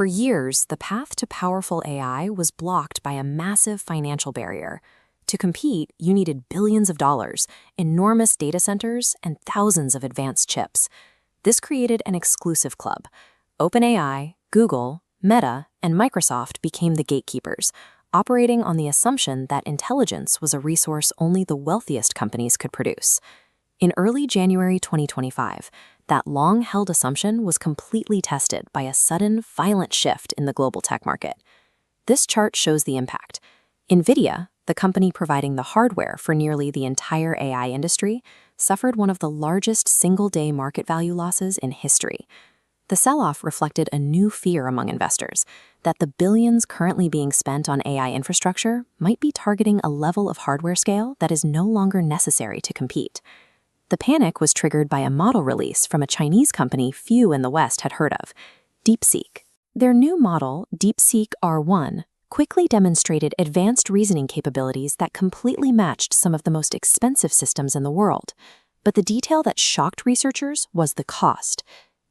For years, the path to powerful AI was blocked by a massive financial barrier. To compete, you needed billions of dollars, enormous data centers, and thousands of advanced chips. This created an exclusive club. OpenAI, Google, Meta, and Microsoft became the gatekeepers, operating on the assumption that intelligence was a resource only the wealthiest companies could produce. In early January 2025, that long-held assumption was completely tested by a sudden, violent shift in the global tech market. This chart shows the impact. Nvidia, the company providing the hardware for nearly the entire AI industry, suffered one of the largest single-day market value losses in history. The sell-off reflected a new fear among investors that the billions currently being spent on AI infrastructure might be targeting a level of hardware scale that is no longer necessary to compete. The panic was triggered by a model release from a Chinese company few in the West had heard of, DeepSeek. Their new model, DeepSeek R1, quickly demonstrated advanced reasoning capabilities that completely matched some of the most expensive systems in the world. But the detail that shocked researchers was the cost.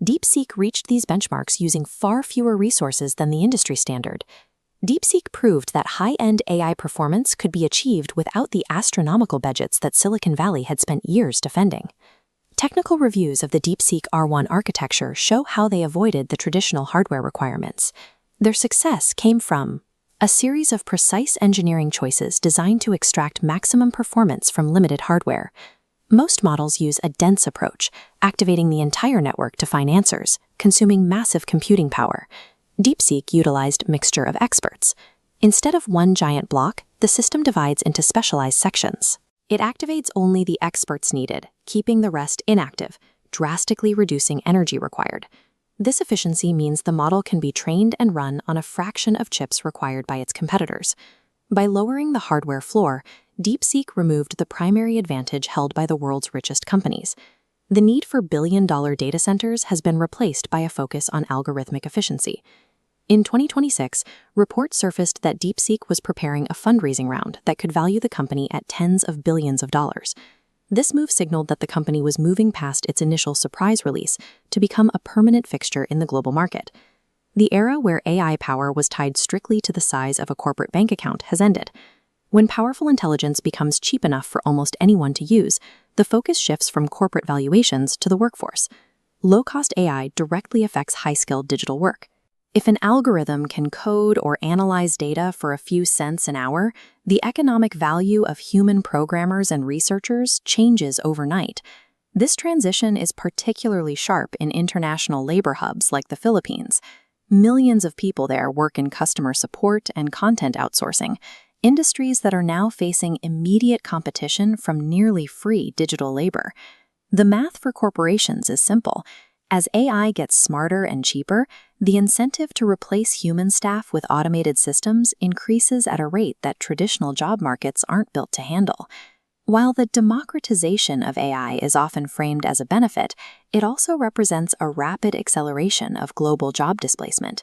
DeepSeek reached these benchmarks using far fewer resources than the industry standard. DeepSeek proved that high-end AI performance could be achieved without the astronomical budgets that Silicon Valley had spent years defending. Technical reviews of the DeepSeek R1 architecture show how they avoided the traditional hardware requirements. Their success came from a series of precise engineering choices designed to extract maximum performance from limited hardware. Most models use a dense approach, activating the entire network to find answers, consuming massive computing power. DeepSeek utilized mixture of experts. Instead of one giant block, the system divides into specialized sections. It activates only the experts needed, keeping the rest inactive, drastically reducing energy required. This efficiency means the model can be trained and run on a fraction of chips required by its competitors. By lowering the hardware floor, DeepSeek removed the primary advantage held by the world's richest companies. The need for billion-dollar data centers has been replaced by a focus on algorithmic efficiency. In 2026, reports surfaced that DeepSeek was preparing a fundraising round that could value the company at tens of billions of dollars. This move signaled that the company was moving past its initial surprise release to become a permanent fixture in the global market. The era where AI power was tied strictly to the size of a corporate bank account has ended. When powerful intelligence becomes cheap enough for almost anyone to use, the focus shifts from corporate valuations to the workforce. Low-cost AI directly affects high-skilled digital work. If an algorithm can code or analyze data for a few cents an hour, the economic value of human programmers and researchers changes overnight. This transition is particularly sharp in international labor hubs like the Philippines. Millions of people there work in customer support and content outsourcing, industries that are now facing immediate competition from nearly free digital labor. The math for corporations is simple. As AI gets smarter and cheaper, the incentive to replace human staff with automated systems increases at a rate that traditional job markets aren't built to handle. While the democratization of AI is often framed as a benefit, it also represents a rapid acceleration of global job displacement.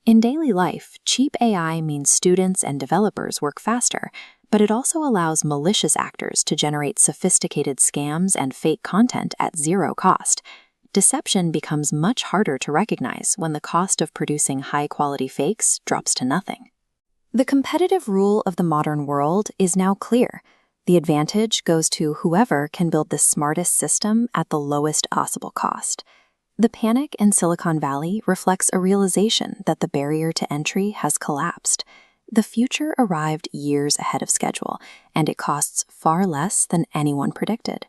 In daily life, cheap AI means students and developers work faster, but it also allows malicious actors to generate sophisticated scams and fake content at zero cost. Deception becomes much harder to recognize when the cost of producing high-quality fakes drops to nothing. The competitive rule of the modern world is now clear. The advantage goes to whoever can build the smartest system at the lowest possible cost. The panic in Silicon Valley reflects a realization that the barrier to entry has collapsed. The future arrived years ahead of schedule, and it costs far less than anyone predicted.